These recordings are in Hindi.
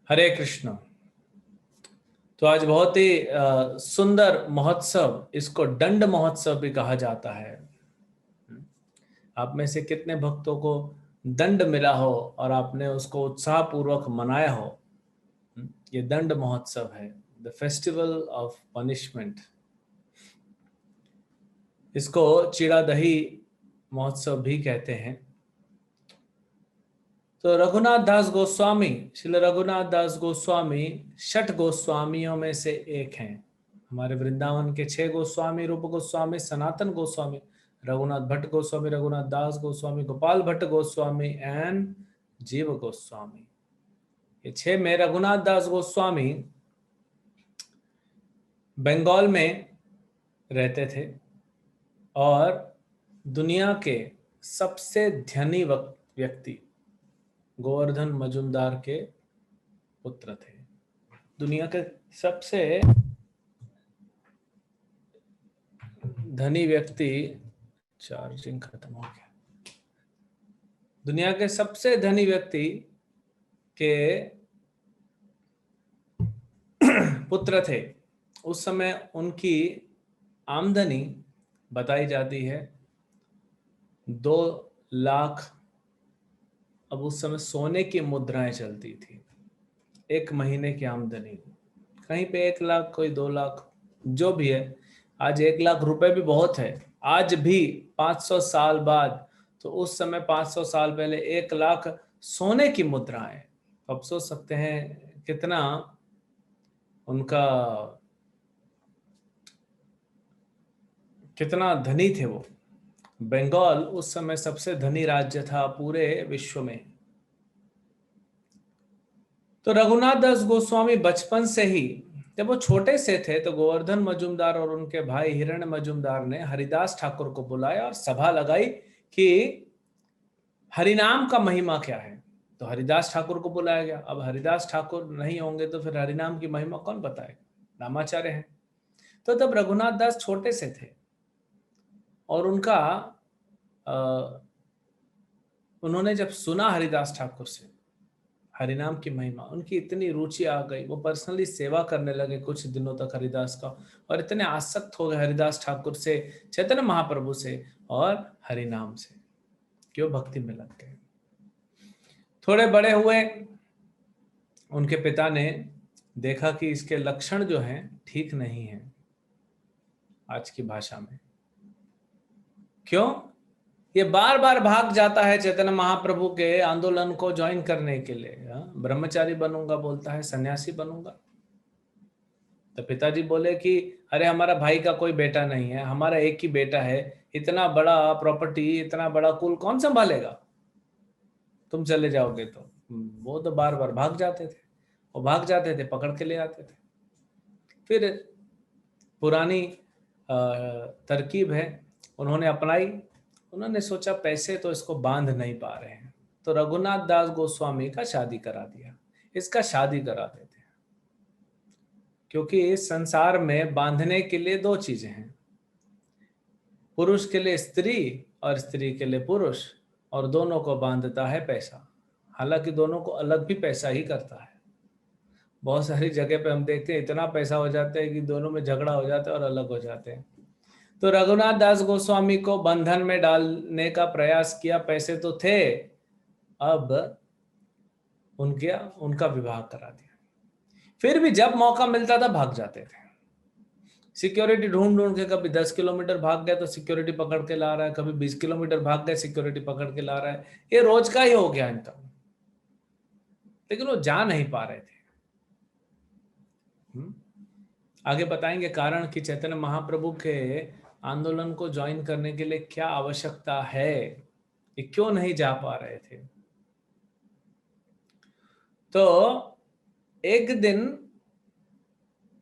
हरे कृष्ण। तो आज बहुत ही सुंदर महोत्सव, इसको दंड महोत्सव भी कहा जाता है। आप में से कितने भक्तों को दंड मिला हो और आपने उसको उत्साह पूर्वक मनाया हो? ये दंड महोत्सव है, द फेस्टिवल ऑफ पनिशमेंट। इसको चिड़ा दही महोत्सव भी कहते हैं। तो रघुनाथ दास गोस्वामी, श्री रघुनाथ दास गोस्वामी षट गोस्वामियों में से एक हैं। हमारे वृंदावन के 6 गोस्वामी, रूप गोस्वामी, सनातन गोस्वामी, रघुनाथ भट्ट गोस्वामी, रघुनाथ दास गोस्वामी, गोपाल भट्ट गोस्वामी एंड जीव गोस्वामी। ये 6 में रघुनाथ दास गोस्वामी बंगाल में रहते थे और दुनिया के सबसे धनी व्यक्ति गोवर्धन मजुमदार के पुत्र थे। दुनिया के सबसे धनी व्यक्ति, चार्जिंग खत्म हो गया, दुनिया के सबसे धनी व्यक्ति के पुत्र थे। उस समय उनकी आमदनी बताई जाती है 2 लाख। अब उस समय सोने की मुद्राएं चलती थी। 1 महीने की आमदनी, कहीं पे 1 लाख, कोई 2 लाख, जो भी है। आज 1 लाख रुपए भी बहुत है, आज भी 500 साल बाद। तो उस समय 500 साल पहले 1 लाख सोने की मुद्राएं। अब सोच सकते हैं कितना उनका, कितना धनी थे वो। बंगाल उस समय सबसे धनी राज्य था पूरे विश्व में। तो रघुनाथ दास गोस्वामी बचपन से ही, जब वो छोटे से थे, तो गोवर्धन मजुमदार और उनके भाई हिरण्य मजुमदार ने हरिदास ठाकुर को बुलाया और सभा लगाई कि हरिनाम का महिमा क्या है। तो हरिदास ठाकुर को बुलाया गया। अब हरिदास ठाकुर नहीं होंगे तो फिर हरिनाम की महिमा कौन बताएगा? रामाचार्य हैं। तो तब रघुनाथ दास छोटे से थे और उन्होंने जब सुना हरिदास ठाकुर से हरिनाम की महिमा, उनकी इतनी रुचि आ गई, वो पर्सनली सेवा करने लगे कुछ दिनों तक हरिदास का, और इतने आसक्त हो गए हरिदास ठाकुर से, चैतन्य महाप्रभु से और हरिनाम से, क्यों भक्ति में लग गए। थोड़े बड़े हुए, उनके पिता ने देखा कि इसके लक्षण जो हैं ठीक नहीं हैं। आज की भाषा में, क्यों? ये बार बार भाग जाता है चैतन्य महाप्रभु के आंदोलन को ज्वाइन करने के लिए। ब्रह्मचारी बनूंगा बोलता है, सन्यासी बनूंगा। तो पिताजी बोले कि अरे हमारा भाई का कोई बेटा नहीं है, हमारा एक ही बेटा है, इतना बड़ा प्रॉपर्टी, इतना बड़ा कुल कौन संभालेगा, तुम चले जाओगे तो। वो तो बार बार भाग जाते थे, वो भाग जाते थे, पकड़ के ले आते थे। फिर पुरानी तरकीब है, उन्होंने अपनाई। उन्होंने सोचा पैसे तो इसको बांध नहीं पा रहे हैं, तो रघुनाथ दास गोस्वामी का शादी करा दिया। इसका शादी करा देते हैं, क्योंकि इस संसार में बांधने के लिए 2 चीजें हैं, पुरुष के लिए स्त्री और स्त्री के लिए पुरुष, और दोनों को बांधता है पैसा। हालांकि दोनों को अलग भी पैसा ही करता है। बहुत सारी जगह पे हम देखते हैं इतना पैसा हो जाता है कि दोनों में झगड़ा हो जाता है और अलग हो जाते हैं। तो रघुनाथ दास गोस्वामी को बंधन में डालने का प्रयास किया, पैसे तो थे, अब उनका विवाह करा दिया। फिर भी जब मौका मिलता था भाग जाते थे। सिक्योरिटी ढूंढ ढूंढ के, कभी 10 किलोमीटर भाग गया तो सिक्योरिटी पकड़ के ला रहा है, कभी 20 किलोमीटर भाग गए, सिक्योरिटी पकड़ के ला रहा है। ये रोज का ही हो गया इनका, लेकिन वो जा नहीं पा रहे थे। आगे बताएंगे कारण कि चैतन्य महाप्रभु के आंदोलन को ज्वाइन करने के लिए क्या आवश्यकता है, ये क्यों नहीं जा पा रहे थे। तो एक दिन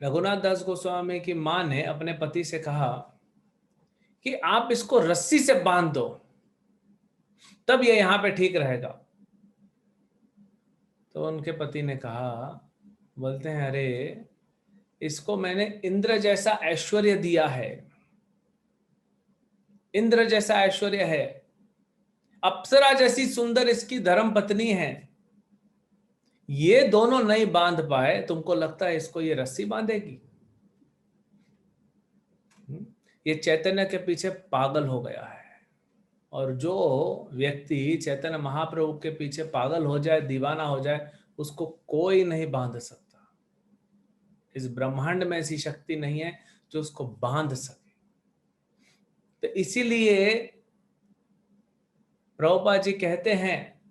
रघुनाथ दास गोस्वामी की मां ने अपने पति से कहा कि आप इसको रस्सी से बांध दो, तब ये यहां पे ठीक रहेगा। तो उनके पति ने कहा, बोलते हैं, अरे इसको मैंने इंद्र जैसा ऐश्वर्य दिया है, इंद्र जैसा ऐश्वर्य है, अप्सरा जैसी सुंदर इसकी धर्म पत्नी है, ये दोनों नहीं बांध पाए, तुमको लगता है इसको ये रस्सी बांधेगी? ये चैतन्य के पीछे पागल हो गया है। और जो व्यक्ति चैतन्य महाप्रभु के पीछे पागल हो जाए, दीवाना हो जाए, उसको कोई नहीं बांध सकता। इस ब्रह्मांड में ऐसी शक्ति नहीं है जो उसको बांध सके। तो इसीलिए प्रभुपाद जी कहते हैं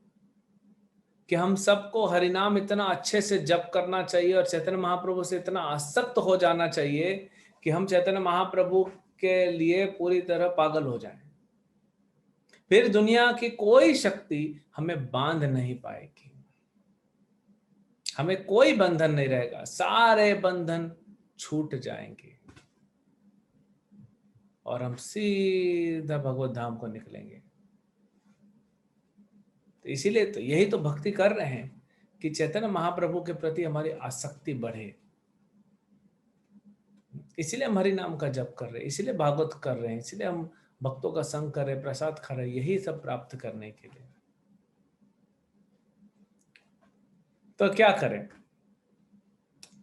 कि हम सबको हरिनाम इतना अच्छे से जप करना चाहिए और चैतन्य महाप्रभु से इतना आसक्त हो जाना चाहिए कि हम चैतन्य महाप्रभु के लिए पूरी तरह पागल हो जाएं। फिर दुनिया की कोई शक्ति हमें बांध नहीं पाएगी, हमें कोई बंधन नहीं रहेगा, सारे बंधन छूट जाएंगे और हम सीधा भगवत धाम को निकलेंगे। तो इसीलिए तो यही तो भक्ति कर रहे हैं कि चैतन्य महाप्रभु के प्रति हमारी आसक्ति बढ़े। इसीलिए हम हरि नाम का जप कर रहे हैं, इसीलिए भागवत कर रहे हैं, इसीलिए हम भक्तों का संग कर रहे हैं, प्रसाद खा रहे हैं, यही सब प्राप्त करने के लिए। तो क्या करें?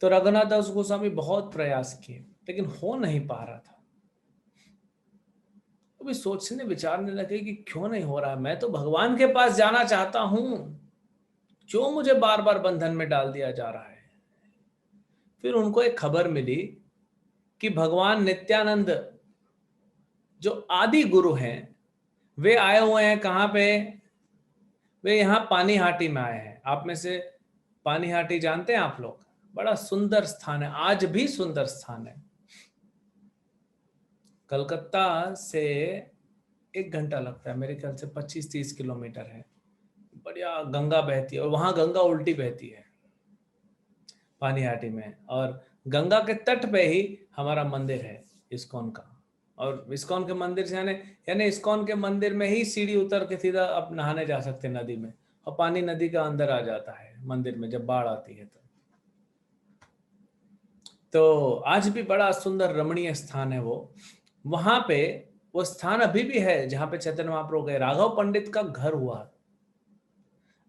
तो रघुनाथ दास गोस्वामी बहुत प्रयास किए लेकिन हो नहीं पा रहा था। अभी सोचने विचारने लगे कि क्यों नहीं हो रहा है, मैं तो भगवान के पास जाना चाहता हूं, क्यों मुझे बार बार बंधन में डाल दिया जा रहा है। फिर उनको एक खबर मिली कि भगवान नित्यानंद जो आदि गुरु हैं वे आए हुए हैं। कहां पे? वे यहाँ पानीहाटी में आए हैं। आप में से पानीहाटी जानते हैं आप लोग? बड़ा सुंदर स्थान है, आज भी सुंदर स्थान है। कलकत्ता से 1 घंटा लगता है, मेरे ख्याल से 25-30 किलोमीटर है। बढ़िया गंगा बहती है और वहां गंगा उल्टी बहती है पानीहाटी में, और गंगा के तट पे ही हमारा मंदिर है इस्कॉन का। और इस्कॉन के मंदिर से यानी इस्कॉन के मंदिर में ही सीढ़ी उतर के सीधा आप नहाने जा सकते हैं नदी में, और पानी नदी का अंदर आ जाता है मंदिर में जब बाढ़ आती है। तो आज भी बड़ा सुंदर रमणीय स्थान है वो। वहां पे वो स्थान अभी भी है जहां पे चैतन्य महाप्रभु गए। राघव पंडित का घर हुआ।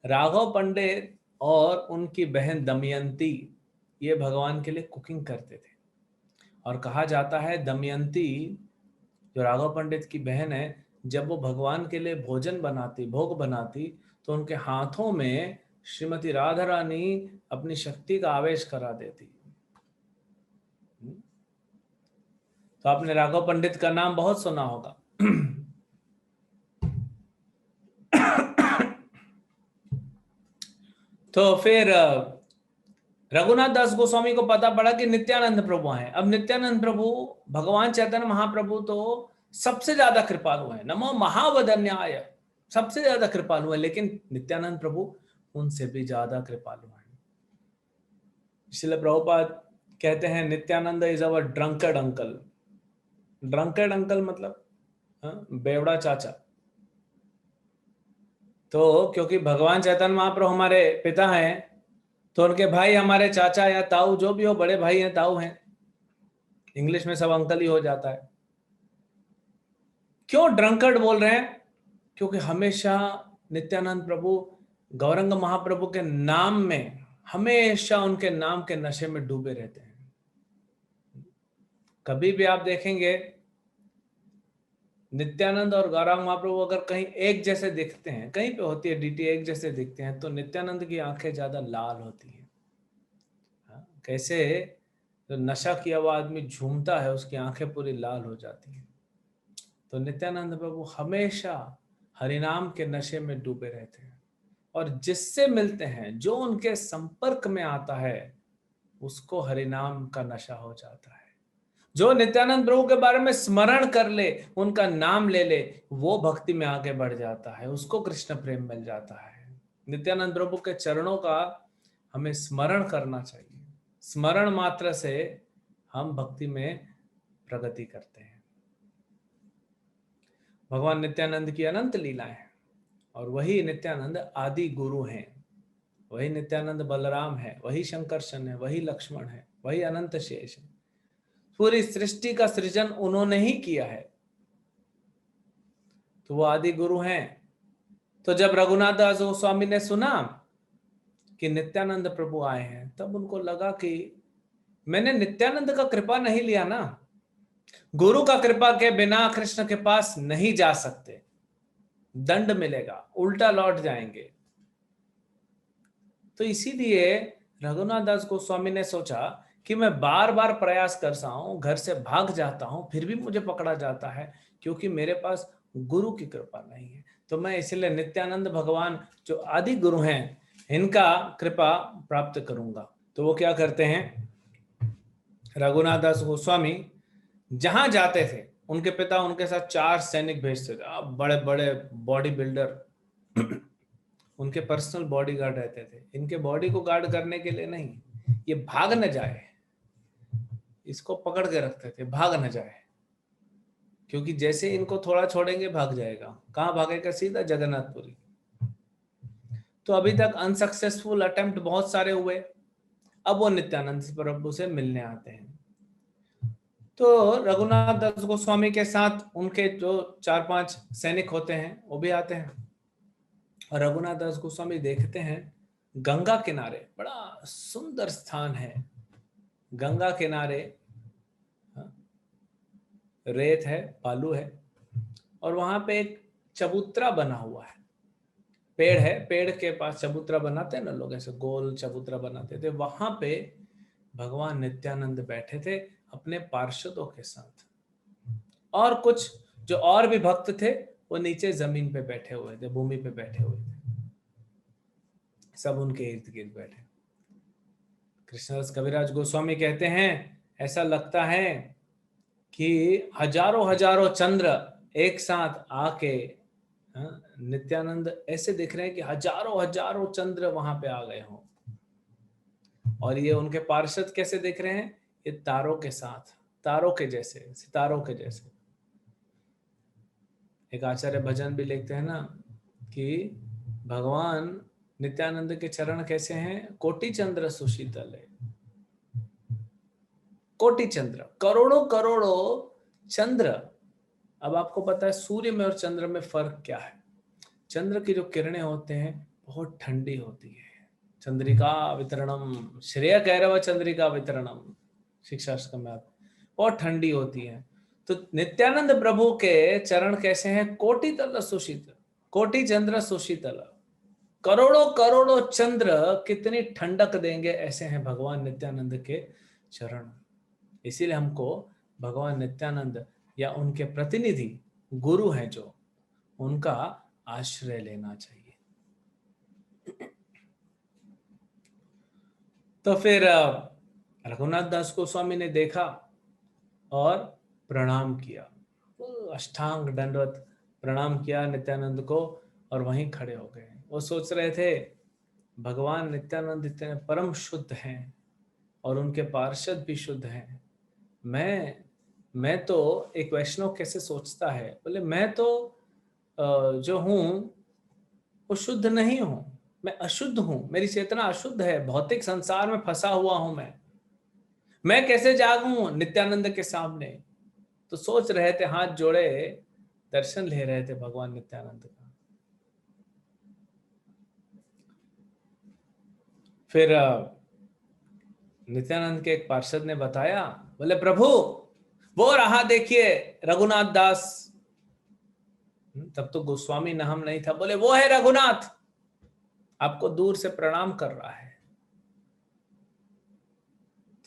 राघव पंडित और उनकी बहन दमयंती ये भगवान के लिए कुकिंग करते थे। और कहा जाता है दमयंती जो राघव पंडित की बहन है, जब वो भगवान के लिए भोजन बनाती, भोग बनाती, तो उनके हाथों में श्रीमती राधा रानी अपनी शक्ति का आवेश करा देती। तो आपने राघव पंडित का नाम बहुत सुना होगा। तो फिर रघुनाथ दास गोस्वामी को पता पड़ा कि नित्यानंद प्रभु हैं। अब नित्यानंद प्रभु, भगवान चैतन्य महाप्रभु तो सबसे ज्यादा कृपालु है, नमो महावदन्याय, सबसे ज्यादा कृपालु है, लेकिन नित्यानंद प्रभु उनसे भी ज्यादा कृपालु है। इसलिए प्रभुपाद कहते हैं Nityanand is our drunkard uncle. Drunkard uncle मतलब बेवड़ा चाचा। तो क्योंकि भगवान चैतन्य महाप्रभु हमारे पिता हैं, तो उनके भाई हमारे चाचा या ताऊ, जो भी हो, बड़े भाई हैं, ताऊ हैं, इंग्लिश में सब अंकल ही हो जाता है। क्यों ड्रंकर्ड बोल रहे हैं? क्योंकि हमेशा नित्यानंद प्रभु गौरंग महाप्रभु के नाम में, हमेशा उनके नाम के नशे में डूबे रहते हैं। कभी भी आप देखेंगे नित्यानंद और गौरंग महाप्रभु अगर कहीं एक जैसे दिखते हैं, कहीं पे होती है डीटी एक जैसे दिखते हैं, तो नित्यानंद की आंखें ज्यादा लाल होती हैं। कैसे जो नशा किया हुआ आदमी झूमता है उसकी आंखें पूरी लाल हो जाती हैं। तो नित्यानंद प्रभु हमेशा हरिनाम के नशे में डूबे रहते हैं, और जिससे मिलते हैं, जो उनके संपर्क में आता है, उसको हरिनाम का नशा हो जाता है। जो नित्यानंद प्रभु के बारे में स्मरण कर ले, उनका नाम ले ले, वो भक्ति में आगे बढ़ जाता है, उसको कृष्ण प्रेम मिल जाता है। नित्यानंद प्रभु के चरणों का हमें स्मरण करना चाहिए। स्मरण मात्र से हम भक्ति में प्रगति करते हैं। भगवान नित्यानंद की अनंत लीलाएं हैं, और वही नित्यानंद आदि गुरु हैं। वही नित्यानंद बलराम है, वही शंकरशन है, वही लक्ष्मण है, वही अनंत शेष है। पूरी सृष्टि का सृजन उन्होंने ही किया है, तो वो आदि गुरु हैं। तो जब रघुनाथ दास गोस्वामी ने सुना कि नित्यानंद प्रभु आए हैं, तब उनको लगा कि मैंने नित्यानंद का कृपा नहीं लिया ना, गुरु का कृपा के बिना कृष्ण के पास नहीं जा सकते, दंड मिलेगा, उल्टा लौट जाएंगे। तो इसीलिए रघुनाथ दास गोस्वामी ने सोचा कि मैं बार बार प्रयास करता हूं, घर से भाग जाता हूं, फिर भी मुझे पकड़ा जाता है, क्योंकि मेरे पास गुरु की कृपा नहीं है। तो मैं इसलिए नित्यानंद भगवान जो आदि गुरु हैं, इनका कृपा प्राप्त करूंगा। तो वो क्या करते हैं, रघुनाथ दास गोस्वामी जहां जाते थे, उनके पिता उनके साथ 4 सैनिक भेजते थे, बड़े बड़े बॉडी बिल्डर उनके पर्सनल बॉडी गार्ड रहते थे। इनके बॉडी को गार्ड करने के लिए नहीं, ये भाग न जाए, इसको पकड़ के रखते थे, भाग न जाए, क्योंकि जैसे इनको थोड़ा छोड़ेंगे भाग जाएगा। कहां भागेगा, सीधा जगन्नाथपुरी। तो अभी तक अनसक्सेसफुल अटेम्प्ट बहुत सारे हुए। अब वो नित्यानंद प्रभु से मिलने आते हैं। तो रघुनाथ दास गोस्वामी के साथ उनके जो 4-5 सैनिक होते हैं वो भी आते हैं, और रघुनाथ दास गोस्वामी देखते हैं गंगा किनारे बड़ा सुंदर स्थान है, गंगा किनारे रेत है, बालू है, और वहां पे एक चबूतरा बना हुआ है, पेड़ है, पेड़ के पास चबूतरा बनाते हैं ना लोग, ऐसे गोल चबूतरा बनाते थे। वहां पे भगवान नित्यानंद बैठे थे अपने पार्षदों के साथ, और कुछ जो और भी भक्त थे वो नीचे जमीन पे बैठे हुए थे, भूमि पे बैठे हुए थे, सब उनके इर्द गिर्द बैठे। कृष्णदास कविराज गोस्वामी कहते हैं ऐसा लगता है कि हजारों हजारों चंद्र एक साथ आके, नित्यानंद ऐसे दिख रहे हैं कि हजारों हजारों चंद्र वहां पे आ गए हों। और ये उनके पार्षद कैसे दिख रहे हैं, ये तारों के साथ, तारों के जैसे, सितारों के जैसे। एक आचार्य भजन भी लिखते हैं ना कि भगवान नित्यानंद के चरण कैसे हैं, कोटि चंद्र सुशीतल है। कोटि चंद्र, करोड़ों करोड़ों चंद्र। अब आपको पता है सूर्य में और चंद्र में फर्क क्या है। चंद्र की जो किरणें होते हैं बहुत ठंडी होती है। चंद्रिका वितरणम, श्रेय कैरव चंद्रिका वितरणम, शिक्षा में बहुत ठंडी होती है। तो नित्यानंद प्रभु के चरण कैसे हैं, कोटि तल सुशीतल, कोटि चंद्र सुशीतल, करोड़ों करोड़ों चंद्र कितनी ठंडक देंगे, ऐसे हैं भगवान नित्यानंद के चरण। इसीलिए हमको भगवान नित्यानंद या उनके प्रतिनिधि गुरु हैं जो, उनका आश्रय लेना चाहिए। तो फिर रघुनाथ दास गोस्वामी ने देखा और प्रणाम किया, अष्टांग दंडवत प्रणाम किया नित्यानंद को, और वहीं खड़े हो गए। वो सोच रहे थे भगवान नित्यानंद इतने परम शुद्ध हैं और उनके पार्षद भी शुद्ध हैं, मैं तो एक वैष्णव कैसे सोचता है, बोले मैं तो जो हूं वो शुद्ध नहीं हूं, मैं अशुद्ध हूं, मेरी चेतना अशुद्ध है, भौतिक संसार में फंसा हुआ हूं मैं कैसे जागूं नित्यानंद के सामने। तो सोच रहे थे, हाथ जोड़े दर्शन ले रहे थे भगवान नित्यानंद का। फिर नित्यानंद के एक पार्षद ने बताया, बोले प्रभु वो रहा देखिए रघुनाथ दास। तब तो गोस्वामी नाम नहीं था, बोले वो है रघुनाथ, आपको दूर से प्रणाम कर रहा है।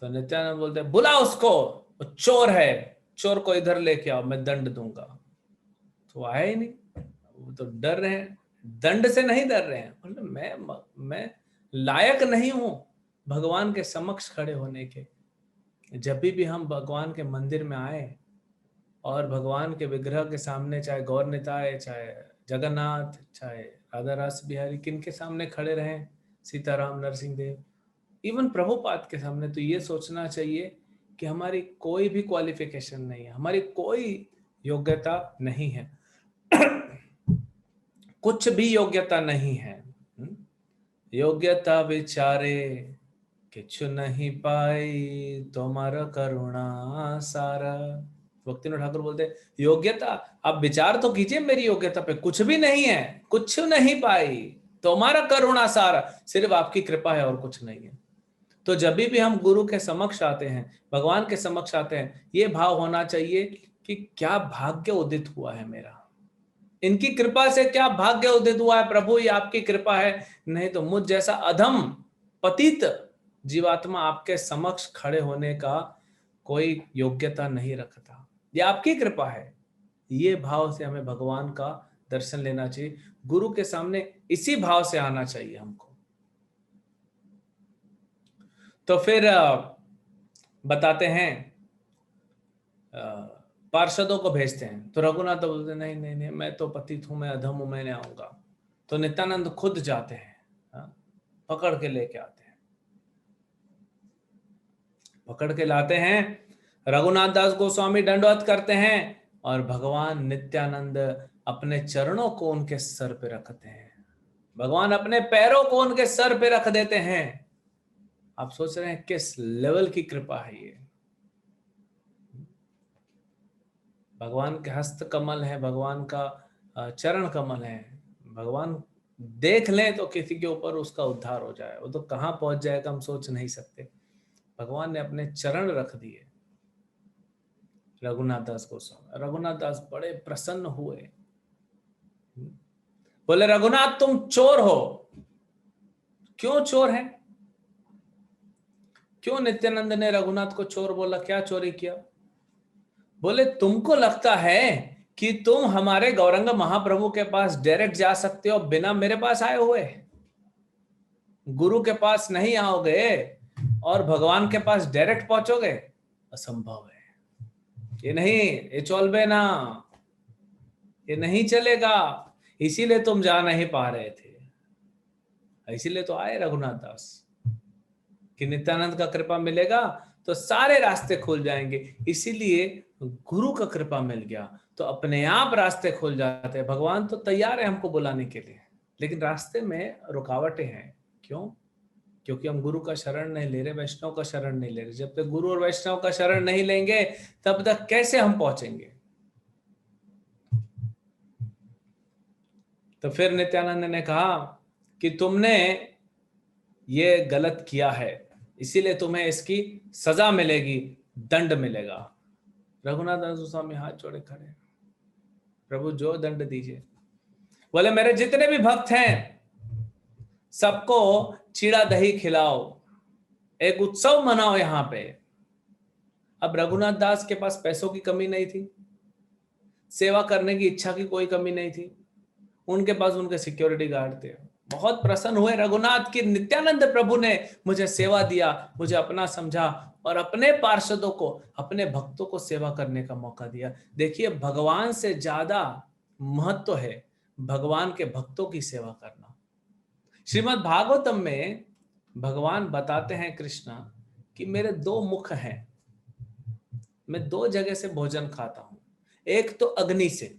तो नित्यानंद बोलते बुला उसको, वो चोर है, चोर को इधर लेके आओ, मैं दंड दूंगा। तो आए ही नहीं, वो तो डर रहे हैं, दंड से नहीं डर रहे हैं, बोले मैं लायक नहीं हूं भगवान के समक्ष खड़े होने के। जब भी हम भगवान के मंदिर में आए और भगवान के विग्रह के सामने, चाहे गौर निताय, चाहे जगन्नाथ, चाहे राधा रास बिहारी, किन के सामने खड़े रहें, सीताराम नरसिंह देव, इवन प्रभुपाद के सामने, तो ये सोचना चाहिए कि हमारी कोई भी क्वालिफिकेशन नहीं है, हमारी कोई योग्यता नहीं है, कुछ भी योग्यता नहीं है। योग्यता विचारे किछु नहीं पाई, तुम्हारा करुणा सारा। भक्तिनाथ ठाकुर बोलते योग्यता, आप विचार तो कीजिए मेरी योग्यता पे, कुछ भी नहीं है, कुछ नहीं पाई, तो हमारा करुणा सार सिर्फ आपकी कृपा है और कुछ नहीं है। तो जब भी हम गुरु के समक्ष आते हैं, भगवान के समक्ष आते हैं, ये भाव होना चाहिए कि क्या भाग्य उदित हुआ है मेरा, इनकी कृपा से क्या भाग्य उदित हुआ है प्रभु, ये आपकी कृपा है, नहीं तो मुझ जैसा अधम पतित जीवात्मा आपके समक्ष खड़े होने का कोई योग्यता नहीं रखता, ये आपकी कृपा है। ये भाव से हमें भगवान का दर्शन लेना चाहिए, गुरु के सामने इसी भाव से आना चाहिए हमको। तो फिर बताते हैं, पार्षदों को भेजते हैं। तो रघुनाथ तो बोलते नहीं नहीं नहीं, मैं तो पतित हूं, मैं अधम हूं, मैं नहीं आऊंगा। तो नित्यानंद खुद जाते हैं, पकड़ के लेके आते हैं, पकड़ के लाते हैं। रघुनाथ दास गोस्वामी दंडवत करते हैं और भगवान नित्यानंद अपने चरणों को उनके सर पे रखते हैं, भगवान अपने पैरों को उनके सर पे रख देते हैं। आप सोच रहे हैं किस लेवल की कृपा है ये। भगवान के हस्त कमल है, भगवान का चरण कमल है, भगवान देख लें तो किसी के ऊपर उसका उद्धार हो जाए, वो तो कहां पहुंच जाएगा हम सोच नहीं सकते। भगवान ने अपने चरण रख दिए रघुनाथ दास गोस्वामी। रघुनाथ दास बड़े प्रसन्न हुए, बोले रघुनाथ तुम चोर हो। क्यों चोर है? क्यों नित्यानंद ने रघुनाथ को चोर बोला, क्या चोरी किया? बोले तुमको लगता है कि तुम हमारे गौरंग महाप्रभु के पास डायरेक्ट जा सकते हो बिना मेरे पास आए हुए? गुरु के पास नहीं आओगे और भगवान के पास डायरेक्ट पहुंचोगे? असंभव है, ये नहीं, ये चलबे ना, ये नहीं चलेगा। इसीलिए तुम जा नहीं पा रहे थे, इसीलिए तो आए रघुनाथ दास कि नित्यानंद का कृपा मिलेगा तो सारे रास्ते खुल जाएंगे। इसीलिए गुरु का कृपा मिल गया तो अपने आप रास्ते खुल जाते हैं। भगवान तो तैयार है हमको बुलाने के लिए, लेकिन रास्ते में रुकावटें हैं। क्यों? क्योंकि हम गुरु का शरण नहीं ले रहे, वैष्णव का शरण नहीं ले रहे। जब तक गुरु और वैष्णव का शरण नहीं लेंगे तब तक कैसे हम पहुंचेंगे? तो फिर नित्यानंद ने कहा कि तुमने ये गलत किया है, इसीलिए तुम्हें इसकी सजा मिलेगी, दंड मिलेगा। रघुनाथ दास गोस्वामी हाथ जोड़े खड़े, प्रभु जो दंड दीजिए। बोले मेरे जितने भी भक्त हैं सबको चीड़ा दही खिलाओ, एक उत्सव मनाओ यहां पे। अब रघुनाथ दास के पास पैसों की कमी नहीं थी, सेवा करने की इच्छा की कोई कमी नहीं थी, उनके पास उनके सिक्योरिटी गार्ड थे। बहुत प्रसन्न हुए रघुनाथ की नित्यानंद प्रभु ने मुझे सेवा दिया, मुझे अपना समझा और अपने पार्षदों को, अपने भक्तों को सेवा करने का मौका दिया। देखिए भगवान से ज्यादा महत्व है भगवान के भक्तों की सेवा करना। श्रीमद् भागवतम में भगवान बताते हैं कृष्ण कि मेरे दो मुख हैं, मैं दो जगह से भोजन खाता हूं। एक तो अग्नि से,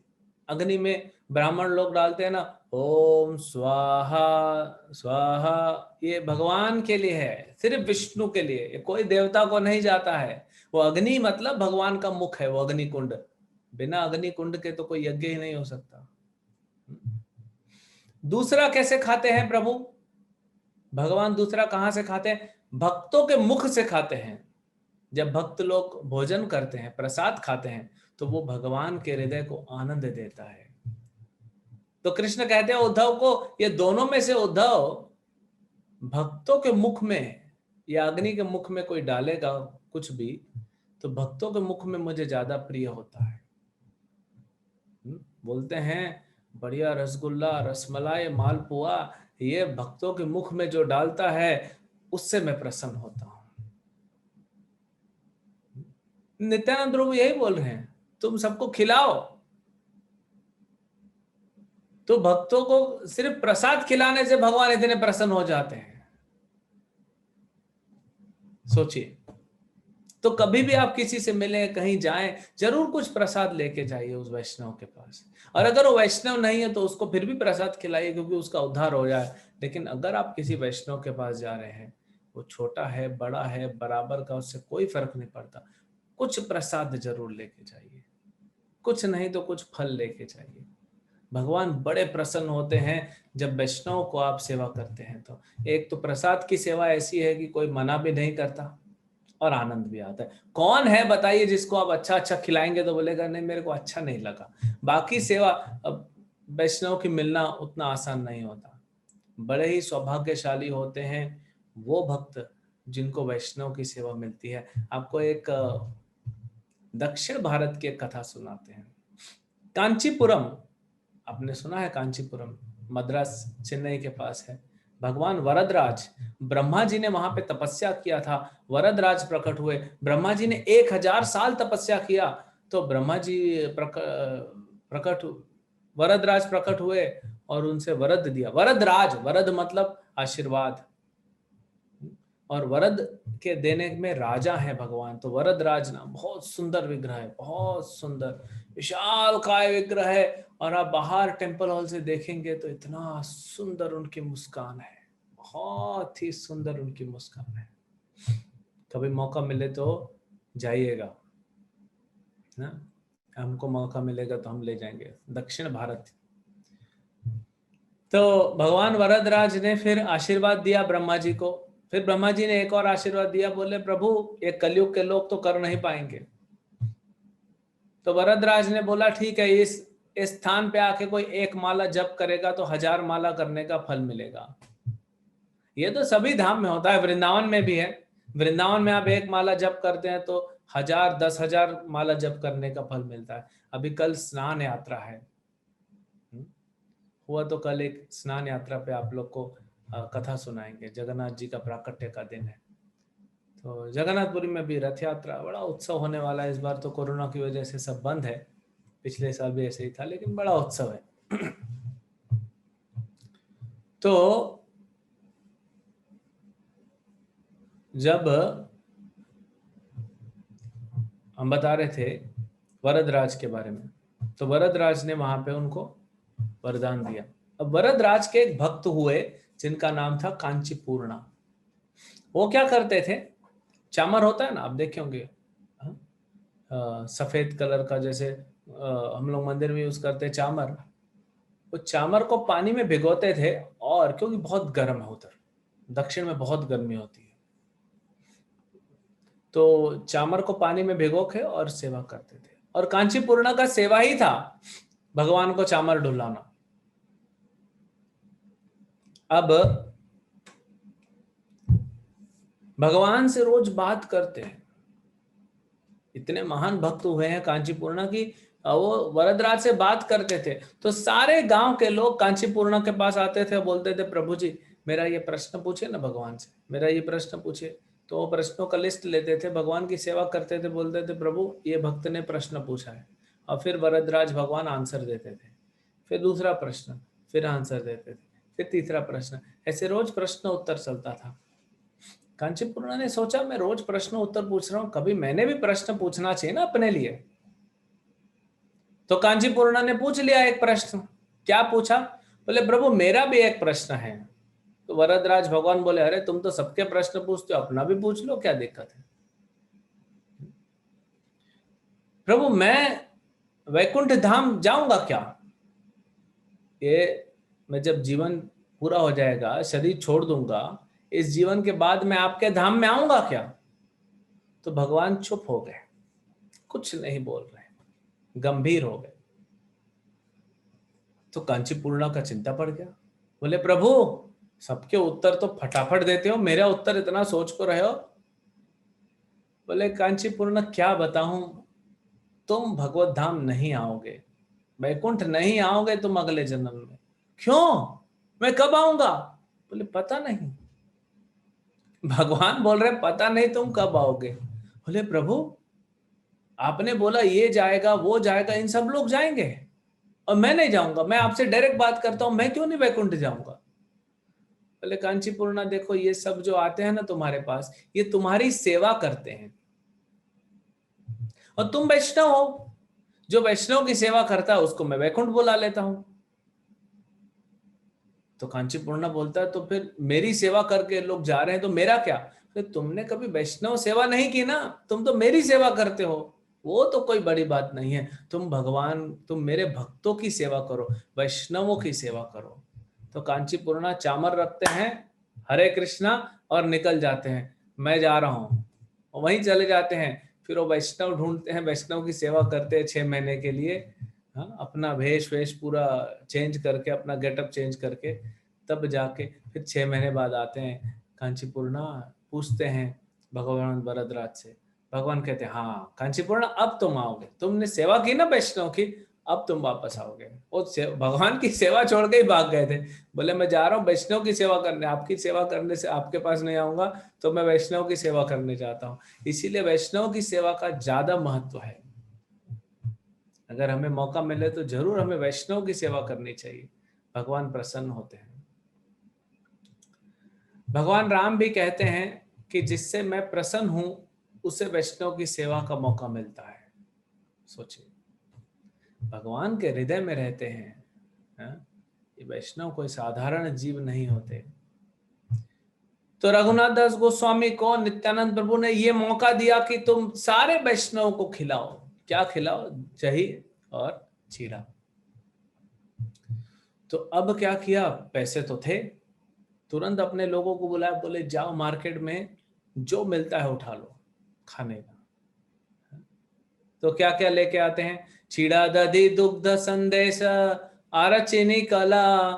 अग्नि में ब्राह्मण लोग डालते हैं ना, ओम स्वाहा स्वाहा, ये भगवान के लिए है, सिर्फ विष्णु के लिए, ये कोई देवता को नहीं जाता है। वो अग्नि मतलब भगवान का मुख है, वो अग्नि कुंड। बिना अग्नि कुंड के तो कोई यज्ञ ही नहीं हो सकता। दूसरा कैसे खाते हैं प्रभु भगवान? दूसरा कहां से खाते हैं? भक्तों के मुख से खाते हैं। जब भक्त लोग भोजन करते हैं, प्रसाद खाते हैं, तो वो भगवान के हृदय को आनंद देता है। तो कृष्ण कहते हैं उद्धव को, ये दोनों में से उद्धव भक्तों के मुख में या अग्नि के मुख में कोई डालेगा कुछ भी, तो भक्तों के मुख में मुझे ज्यादा प्रिय होता है। बोलते हैं बढ़िया रसगुल्ला, रसमलाई, मालपुआ, ये भक्तों के मुख में जो डालता है उससे मैं प्रसन्न होता हूं। नित्यानंद प्रभु यही बोल रहे हैं, तुम सबको खिलाओ। तो भक्तों को सिर्फ प्रसाद खिलाने से भगवान इतने प्रसन्न हो जाते हैं, सोचिए। तो कभी भी आप किसी से मिले, कहीं जाएं, जरूर कुछ प्रसाद लेके जाइए उस वैष्णव के पास। और अगर वो वैष्णव नहीं है तो उसको फिर भी प्रसाद खिलाइए, क्योंकि उसका उद्धार हो जाए। लेकिन अगर आप किसी वैष्णव के पास जा रहे हैं, वो छोटा है बड़ा है बराबर का, उससे कोई फर्क नहीं पड़ता, कुछ प्रसाद जरूर लेके जाइए, कुछ नहीं तो कुछ फल लेके जाइए। भगवान बड़े प्रसन्न होते हैं जब वैष्णव को आप सेवा करते हैं। तो एक तो प्रसाद की सेवा ऐसी है कि कोई मना भी नहीं करता और आनंद भी आता है। कौन है बताइए जिसको आप अच्छा अच्छा खिलाएंगे तो बोलेगा नहीं मेरे को अच्छा नहीं लगा। बाकी सेवा, अब वैष्णव की मिलना उतना आसान नहीं होता। बड़े ही सौभाग्यशाली होते हैं वो भक्त जिनको वैष्णव की सेवा मिलती है। आपको एक दक्षिण भारत की एक कथा सुनाते हैं। कांचीपुरम, आपने सुना है कांचीपुरम, मद्रास चेन्नई के पास है। भगवान वरदराज, ब्रह्मा जी ने वहां पे तपस्या किया था, वरदराज प्रकट हुए। ब्रह्मा जी ने 1000 साल तपस्या किया तो ब्रह्मा जी प्रकट वरदराज प्रकट हुए और उनसे वरद दिया। वरदराज, वरद मतलब आशीर्वाद, और वरद के देने में राजा है भगवान। तो वरदराज ना बहुत सुंदर विग्रह है, बहुत सुंदर विशाल काय विग्रह है। और आप बाहर टेम्पल हॉल से देखेंगे तो इतना सुंदर उनकी मुस्कान है, बहुत ही सुंदर उनकी मुस्कान है। कभी मौका मिले तो जाइएगा ना, हमको मौका मिलेगा तो हम ले जाएंगे दक्षिण भारत। तो भगवान वरदराज ने फिर आशीर्वाद दिया ब्रह्मा जी को। फिर ब्रह्मा जी ने एक और आशीर्वाद दिया, बोले प्रभु ये कलयुग के लोग तो कर नहीं पाएंगे। तो वरदराज ने बोला ठीक है, इस स्थान पे आके कोई एक माला जप करेगा तो 1000 माला करने का फल मिलेगा। ये तो सभी धाम में होता है, वृंदावन में भी है। वृंदावन में आप एक माला जप करते हैं तो 1000 10,000 माला जप करने का फल मिलता है। अभी कल स्नान यात्रा है, हुआ तो कल एक स्नान यात्रा पे आप लोग को कथा सुनाएंगे। जगन्नाथ जी का प्राकट्य का दिन है। तो जगन्नाथपुरी में भी रथ यात्रा बड़ा उत्सव होने वाला है। इस बार तो कोरोना की वजह से सब बंद है, पिछले साल भी ऐसे ही था, लेकिन बड़ा उत्सव है। तो जब हम बता रहे थे वरदराज के बारे में, तो वरदराज ने वहां पे उनको वरदान दिया। अब वरदराज के एक भक्त हुए जिनका नाम था कांचीपूर्णा। वो क्या करते थे, चामर होता है ना, आप देखे होंगे सफेद कलर का, जैसे हम लोग मंदिर में यूज करते हैं चामर। वो चामर को पानी में भिगोते थे, और क्योंकि बहुत गर्म है उधर, दक्षिण में बहुत गर्मी होती है, तो चामर को पानी में भिगो के और सेवा करते थे। और कांचीपूर्णा का सेवा ही था भगवान को चामर ढुलाना। अब भगवान से रोज बात करते हैं, इतने महान भक्त हुए हैं कांचीपूर्णा की, वो वरदराज से बात करते थे तो सारे गांव के लोग कांचीपूर्णा के पास आते थे, बोलते थे प्रभु जी मेरा ये प्रश्न पूछे ना भगवान से, मेरा ये प्रश्न पूछे। तो वो प्रश्नों का लिस्ट लेते थे, भगवान की सेवा करते थे, बोलते थे प्रभु ये भक्त ने प्रश्न पूछा है, और फिर वरदराज भगवान आंसर देते थे। फिर दूसरा प्रश्न, फिर आंसर देते थे, फिर तीसरा प्रश्न, ऐसे रोज प्रश्न उत्तर चलता था। कांचीपूर्णा ने सोचा मैं रोज प्रश्न उत्तर पूछ रहा हूं, कभी मैंने भी प्रश्न पूछना चाहिए ना अपने लिए। तो कांचीपूर्णा ने पूछ लिया एक प्रश्न। क्या पूछा, बोले प्रभु मेरा भी एक प्रश्न है। तो वरदराज भगवान बोले अरे तुम तो सबके प्रश्न पूछते हो, अपना भी पूछ लो, क्या दिक्कत है। प्रभु मैं वैकुंठ धाम जाऊंगा क्या, ये मैं जब जीवन पूरा हो जाएगा, शरीर छोड़ दूंगा, इस जीवन के बाद मैं आपके धाम में आऊंगा क्या। तो भगवान चुप हो गए, कुछ नहीं बोल रहे, गंभीर हो गए। तो कांचीपूर्णा का चिंता पड़ गया, बोले प्रभु सबके उत्तर तो फटाफट देते हो, मेरा उत्तर इतना सोच को रहे हो। बोले कांचीपूर्णा क्या बताऊं, तुम भगवत धाम नहीं आओगे, वैकुंठ नहीं आओगे तुम अगले जन्म में। क्यों, मैं कब आऊंगा। बोले पता नहीं। भगवान बोल रहे पता नहीं तुम कब आओगे। बोले प्रभु आपने बोला ये जाएगा वो जाएगा, इन सब लोग जाएंगे और मैं नहीं जाऊंगा, मैं आपसे डायरेक्ट बात करता हूं, मैं क्यों नहीं वैकुंठ जाऊंगा। बोले कांचीपूर्णा देखो ये सब जो आते हैं ना तुम्हारे पास, ये तुम्हारी सेवा करते हैं, और तुम वैष्णव हो, जो वैष्णव की सेवा करता है उसको मैं वैकुंठ बुला लेता हूं। तो कांचीपूर्णा बोलता है तो फिर मेरी सेवा करके लोग जा रहे हैं तो मेरा क्या। तो तुमने कभी वैष्णव सेवा नहीं की ना, तुम तो मेरी सेवा करते हो, वो तो कोई बड़ी बात नहीं है, तुम मेरे भक्तों की सेवा करो, वैष्णवों की सेवा करो। तो कांचीपुरना चामर रखते हैं, हरे कृष्णा, और निकल जाते हैं, मैं जा रहा हूँ, वहीं चले जाते हैं। फिर वो वैष्णव ढूंढते हैं, वैष्णव की सेवा करते हैं 6 महीने के लिए। हाँ, अपना भेष वेश पूरा चेंज करके, अपना गेटअप चेंज करके, तब जाके फिर 6 महीने बाद आते हैं कांचीपुरना। पूछते हैं भगवान भरद्वाज से, भगवान कहते हैं हाँ कांचीपुरना अब तुम आओगे, तुमने सेवा की ना वैष्णव की, अब तुम वापस आओगे। वो भगवान की सेवा छोड़ के ही भाग गए थे, बोले मैं जा रहा हूँ वैष्णव की सेवा करने, आपकी सेवा करने से आपके पास नहीं आऊंगा, तो मैं वैष्णव की सेवा करने जाता हूँ। इसीलिए वैष्णव की सेवा का ज्यादा महत्व है। अगर हमें मौका मिले तो जरूर हमें वैष्णव की सेवा करनी चाहिए, भगवान प्रसन्न होते हैं। भगवान राम भी कहते हैं कि जिससे मैं प्रसन्न हूं उसे वैष्णव की सेवा का मौका मिलता है। सोचिए, भगवान के हृदय में रहते हैं, हाँ? ये वैष्णव कोई साधारण जीव नहीं होते। तो रघुनाथ दास गोस्वामी को नित्यानंद प्रभु ने ये मौका दिया कि तुम सारे वैष्णव को खिलाओ। क्या खिलाओ? दही और चीरा। तो अब क्या किया, पैसे तो थे, तुरंत अपने लोगों को बुलाया, बोले जाओ मार्केट में जो मिलता है उठा लो खाने का। तो क्या क्या लेके आते हैं? चीड़ा दधि दुग्ध संदेश आरचीनी कला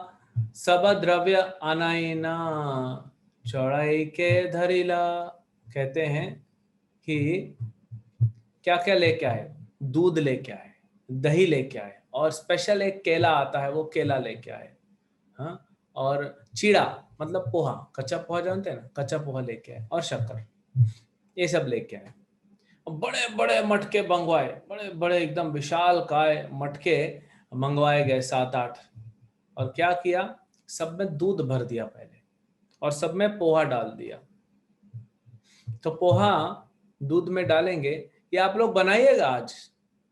सब द्रव्य अनाइना चौड़ाई के धरिला। कहते हैं कि क्या क्या लेके आए? दूध लेके आए, दही लेके आए, और स्पेशल एक केला आता है, वो केला लेके आए। हाँ, और चीड़ा मतलब पोहा, कच्चा पोहा जानते हैं ना, कच्चा पोहा लेके आए, और शक्कर, ये सब लेके आए। बड़े बड़े मटके मंगवाए, बड़े बड़े एकदम विशाल काय मटके मंगवाए गए, 7-8। और क्या किया, सब में दूध भर दिया पहले, और सब में पोहा डाल दिया। तो पोहा दूध में डालेंगे, ये आप लोग बनाइएगा आज,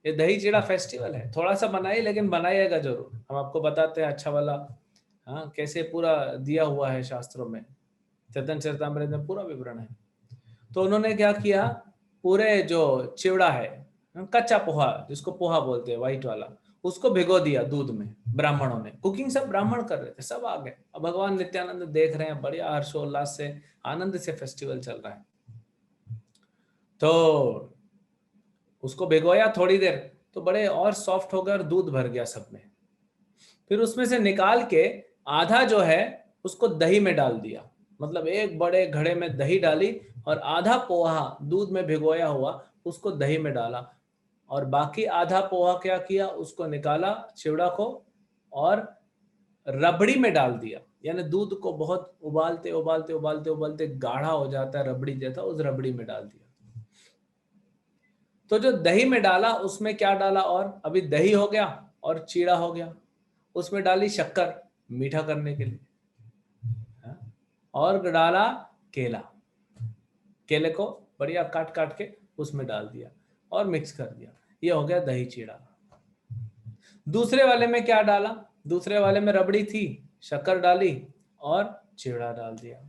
ये दही चीड़ा फेस्टिवल है, थोड़ा सा बनाइए लेकिन बनाइएगा जरूर, हम आपको बताते हैं अच्छा वाला। हाँ, कैसे पूरा दिया हुआ है शास्त्रों में, चैतन्य चरितामृत में पूरा विवरण है। तो उन्होंने क्या किया, पूरे जो चिवड़ा है, कच्चा पोहा जिसको पोहा बोलते हैं व्हाइट वाला, उसको भिगो दिया दूध में। ब्राह्मणों ने कुकिंग, सब ब्राह्मण कर रहे थे, सब आ गए। अब भगवान नित्यानंद देख रहे हैं, बढ़िया हर्षोल्लास से आनंद से फेस्टिवल चल रहा है। तो उसको भिगोया थोड़ी देर, तो बड़े और सॉफ्ट हो गए और दूध भर गया सब में। फिर उसमें से निकाल के आधा जो है उसको दही में डाल दिया, मतलब एक बड़े घड़े में दही डाली, और आधा पोहा दूध में भिगोया हुआ उसको दही में डाला, और बाकी आधा पोहा क्या किया, उसको निकाला चिवड़ा को, और रबड़ी में डाल दिया। यानी दूध को बहुत उबालते उबालते उबालते उबालते गाढ़ा हो जाता है रबड़ी जैसा, उस रबड़ी में डाल दिया। तो जो दही में डाला उसमें क्या डाला, और अभी दही हो गया और चीड़ा हो गया, उसमें डाली शक्कर मीठा करने के लिए, और डाला केला, केले को बढ़िया काट काट के उसमें डाल दिया और मिक्स कर दिया, ये हो गया दही चीड़ा। दूसरे वाले में क्या डाला, दूसरे वाले में रबड़ी थी, शक्कर डाली और चीड़ा डाल दिया।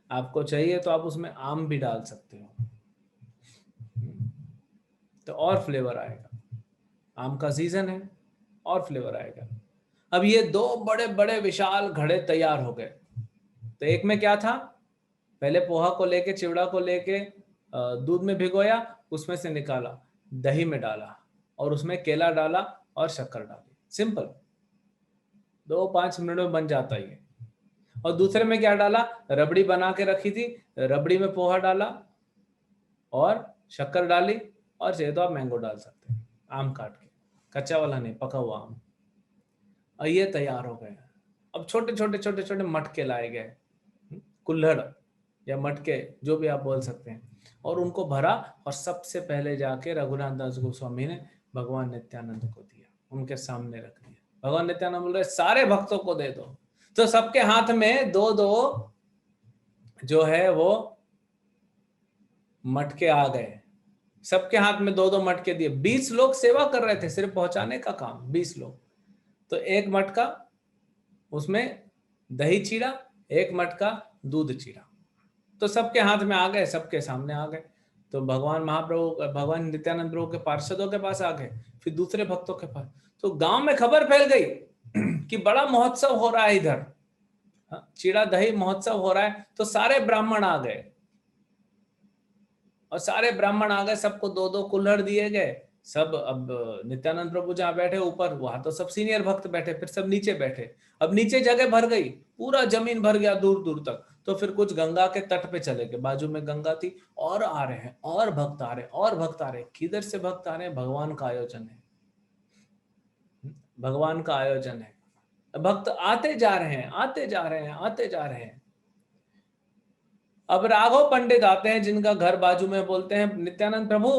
आपको चाहिए तो आप उसमें आम भी डाल सकते हो, तो और फ्लेवर आएगा, आम का सीजन है और फ्लेवर आएगा। अब ये दो बड़े बड़े विशाल घड़े तैयार हो गए। तो एक में क्या था, पहले पोहा को लेके, चिवड़ा को लेके दूध में भिगोया, उसमें से निकाला, दही में डाला, और उसमें केला डाला और शक्कर डाली, सिंपल 2-5 मिनट में बन जाता है। और दूसरे में क्या डाला, रबड़ी बना के रखी थी, रबड़ी में पोहा डाला और शक्कर डाली, और चाहिए तो आप मैंगो डाल सकते हैं, आम काट के, कच्चा वाला नहीं, पका हुआ आम। और ये तैयार हो गए। अब छोटे छोटे छोटे छोटे मटके लाए गए, कुल्हड़ या मटके जो भी आप बोल सकते हैं, और उनको भरा, और सबसे पहले जाके रघुनाथ दास गोस्वामी ने भगवान नित्यानंद को दिया, उनके सामने रख दिया। भगवान नित्यानंद बोल रहे सारे भक्तों को दे दो। तो सबके हाथ में 2-2 जो है वो मटके आ गए, सबके हाथ में 2-2 मटके दिए। 20 लोग सेवा कर रहे थे, सिर्फ पहुंचाने का काम, 20 लोग। तो एक मटका उसमें दही चीड़ा, एक मटका दूध चीड़ा, तो सबके हाथ में आ गए, सबके सामने आ गए। तो भगवान महाप्रभु, भगवान नित्यानंद प्रभु के पार्षदों के पास आ गए, फिर दूसरे भक्तों के पास। तो गांव में खबर फैल गई कि बड़ा महोत्सव हो रहा है इधर, चीड़ा दही महोत्सव हो रहा है। तो सारे ब्राह्मण आ गए, और सारे ब्राह्मण आ गए, सबको दो दो कुल्हड़ दिए गए। सब, अब नित्यानंद प्रभु जहाँ बैठे ऊपर, वहां तो सब सीनियर भक्त बैठे, फिर सब नीचे बैठे। अब नीचे जगह भर गई, पूरा जमीन भर गया दूर दूर तक। तो फिर कुछ गंगा के तट पे चले गए, बाजू में गंगा थी, और आ रहे हैं, और भक्त आ रहे हैं, और भक्त आ रहे हैं। किधर से भक्त आ रहे हैं? भगवान का आयोजन है, भगवान का आयोजन है। भक्त आते जा रहे हैं, आते जा रहे हैं, आते जा रहे हैं। अब राघव पंडित आते हैं, जिनका घर बाजू में, बोलते हैं नित्यानंद प्रभु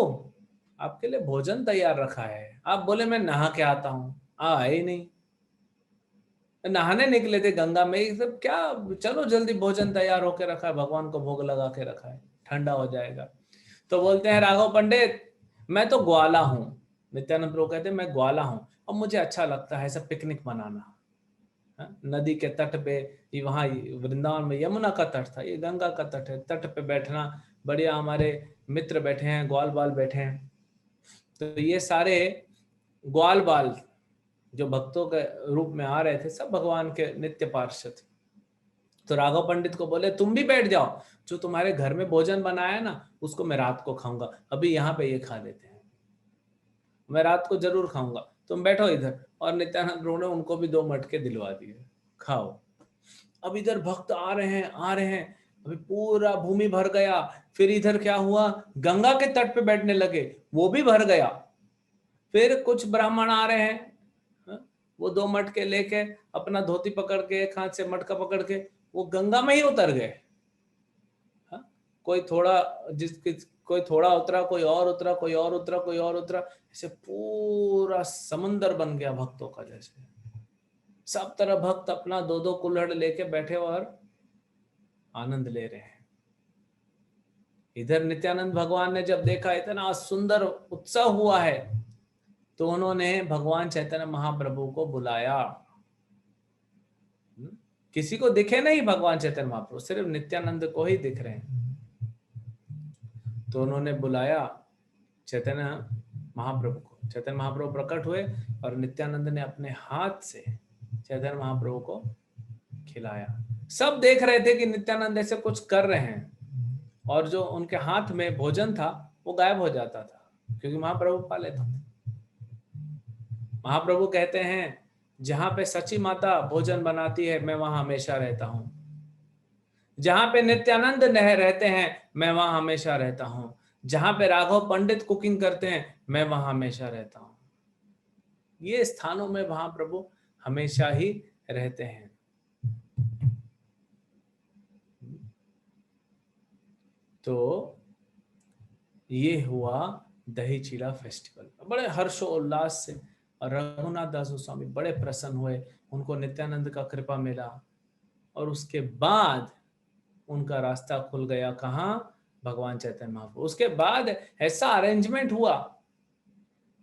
आपके लिए भोजन तैयार रखा है। आप बोले मैं नहा के आता हूं, आए ही नहीं। नहाने निकले थे गंगा में, ये सब क्या, चलो जल्दी, भोजन तैयार होके रखा है, भगवान को भोग लगा के रखा है, ठंडा हो जाएगा। तो बोलते हैं राघव पंडित मैं तो ग्वाला हूँ। नित्यानंद प्रभु कहते हैं मैं ग्वाला हूँ, और मुझे अच्छा लगता है सब पिकनिक मनाना, नदी के तट पे। ये वहाँ वृंदावन में यमुना का तट था, ये गंगा का तट है, तट पे बैठना बढ़िया। हमारे मित्र बैठे हैं, ग्वाल बाल बैठे हैं। तो ये सारे ग्वाल बाल जो भक्तों के रूप में आ रहे थे, सब भगवान के नित्य पार्षद। तो राघव पंडित को बोले तुम भी बैठ जाओ, जो तुम्हारे घर में भोजन बनाया ना उसको मैं रात को खाऊंगा, अभी यहाँ पे ये खा लेते हैं, मैं रात को जरूर खाऊंगा, तुम बैठो इधर। और नित्यानंद प्रभु ने उनको भी 2 मटके दिलवा दिए, खाओ। अब इधर भक्त आ रहे हैं, आ रहे हैं, अभी पूरा भूमि भर गया। फिर इधर क्या हुआ, गंगा के तट पे बैठने लगे, वो भी भर गया। फिर कुछ ब्राह्मण आ रहे हैं, वो 2 मटके लेके, अपना धोती पकड़ के, एक हाथ से मटका पकड़ के, वो गंगा में ही उतर गए। कोई थोड़ा, कोई थोड़ा उतरा, कोई और उतरा, कोई और उतरा, कोई और उतरा, ऐसे पूरा समंदर बन गया भक्तों का। जैसे सब तरह भक्त अपना 2-2 कुल्हड़ लेके बैठे और आनंद ले रहे हैं। इधर नित्यानंद भगवान ने जब देखा इतना सुंदर उत्सव हुआ है, तो उन्होंने भगवान चैतन्य महाप्रभु को बुलाया। किसी को दिखे नहीं भगवान चैतन्य महाप्रभु, सिर्फ नित्यानंद को ही दिख रहे हैं। तो उन्होंने बुलाया चैतन्य महाप्रभु को। चैतन्य महाप्रभु प्रकट हुए और नित्यानंद ने अपने हाथ से चैतन्य महाप्रभु को खिलाया। सब देख रहे थे कि नित्यानंद ऐसे कुछ कर रहे हैं, और जो उनके हाथ में भोजन था वो गायब हो जाता था, क्योंकि महाप्रभु पा लेते थे। महाप्रभु कहते हैं जहां पे सची माता भोजन बनाती है मैं वहां हमेशा रहता हूं, जहां पे नित्यानंद रहते हैं मैं वहां हमेशा रहता हूं, जहां पे राघव पंडित कुकिंग करते हैं मैं वहां हमेशा रहता हूं। ये स्थानों में महाप्रभु हमेशा ही रहते हैं। तो ये हुआ दही चीड़ा फेस्टिवल, बड़े हर्षोल्लास से। और रघुनाथ दास गोस्वामी बड़े प्रसन्न हुए, उनको नित्यानंद का कृपा मिला, और उसके बाद उनका रास्ता खुल गया। कहाँ? भगवान चैतन्य महाप्रभु। उसके बाद ऐसा अरेंजमेंट हुआ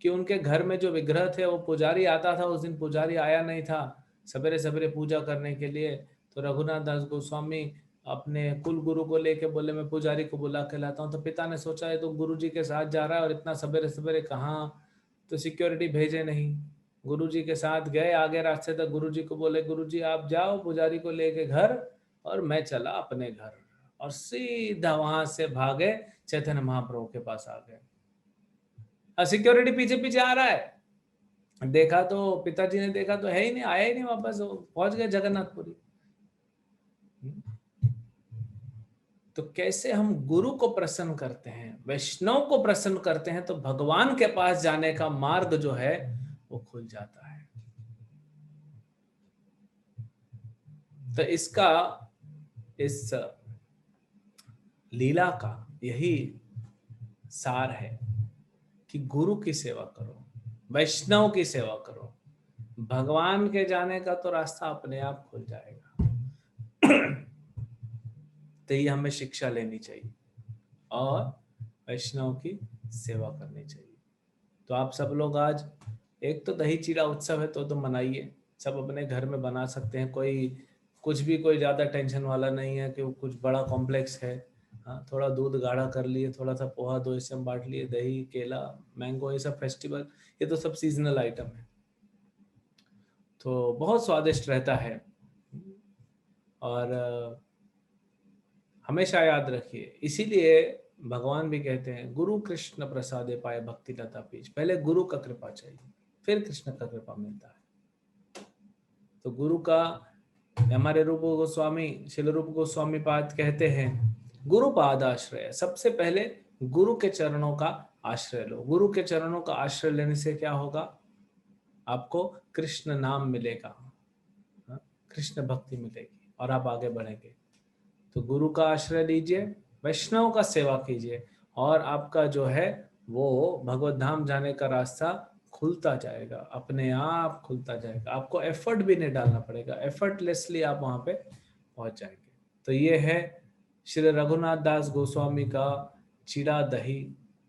कि उनके घर में जो विग्रह थे, वो पुजारी आता था, उस दिन पुजारी आया नहीं था सवेरे सवेरे पूजा करने के लिए। तो रघुनाथ दास गोस्वामी अपने कुल गुरु को लेके बोले मैं पुजारी को बुला के लाता हूँ। तो पिता ने सोचा है तो गुरु जी के साथ जा रहा है और इतना सवेरे सवेरे कहाँ, तो सिक्योरिटी भेजे नहीं। गुरु जी के साथ गए आगे रास्ते तक, गुरु जी को बोले गुरु जी आप जाओ पुजारी को लेके घर, और मैं चला अपने घर। और सीधा वहां से भागे चैतन्य महाप्रभु के पास आ गए। सिक्योरिटी पीछे पीछे आ रहा है, देखा तो पिताजी ने देखा तो है ही नहीं, आया ही नहीं वापस, पहुंच गए जगन्नाथपुरी। तो कैसे हम गुरु को प्रसन्न करते हैं, वैष्णव को प्रसन्न करते हैं, तो भगवान के पास जाने का मार्ग जो है वो खुल जाता है। तो इसका, इस लीला का यही सार है कि गुरु की सेवा करो, वैष्णव की सेवा करो, भगवान के जाने का तो रास्ता अपने आप खुल जाएगा। तो ये हमें शिक्षा लेनी चाहिए और वैष्णव की सेवा करनी चाहिए। तो आप सब लोग आज, एक तो दही चीड़ा उत्सव है तो मनाइए, सब अपने घर में बना सकते हैं। कोई कुछ भी, कोई ज्यादा टेंशन वाला नहीं है कि वो कुछ बड़ा कॉम्प्लेक्स है। हाँ, थोड़ा दूध गाढ़ा कर लिए, थोड़ा सा पोहा दो हिस्से में बांट लिए, दही, केला, मैंगो, ये सब फेस्टिवल, ये तो सब सीजनल आइटम है, तो बहुत स्वादिष्ट रहता है। और हमेशा याद रखिए, इसीलिए भगवान भी कहते हैं गुरु कृष्ण प्रसादे पाए भक्ति लता पीज। पहले गुरु का कृपा चाहिए, फिर कृष्ण का कृपा मिलता है। तो गुरु का, हमारे रूप गोस्वामी, शिल रूप गोस्वामी पाद कहते हैं गुरु पाद आश्रय, सबसे पहले गुरु के चरणों का आश्रय लो। गुरु के चरणों का आश्रय लेने से क्या होगा, आपको कृष्ण नाम मिलेगा, हाँ, कृष्ण भक्ति मिलेगी और आप आगे बढ़ेंगे। तो गुरु का आश्रय लीजिए, वैष्णव का सेवा कीजिए, और आपका जो है वो भगवत धाम जाने का रास्ता खुलता जाएगा, अपने आप खुलता जाएगा। आपको एफर्ट भी नहीं डालना पड़ेगा, एफर्टलेसली आप वहां पे पहुंच जाएंगे। तो ये है श्री रघुनाथ दास गोस्वामी का चिड़ा दही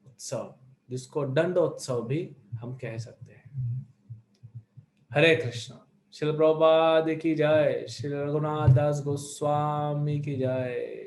उत्सव, जिसको दंडोत्सव भी हम कह सकते हैं। हरे कृष्ण। श्रील प्रभुपाद की जय, श्री रघुनाथ दास गोस्वामी की जय।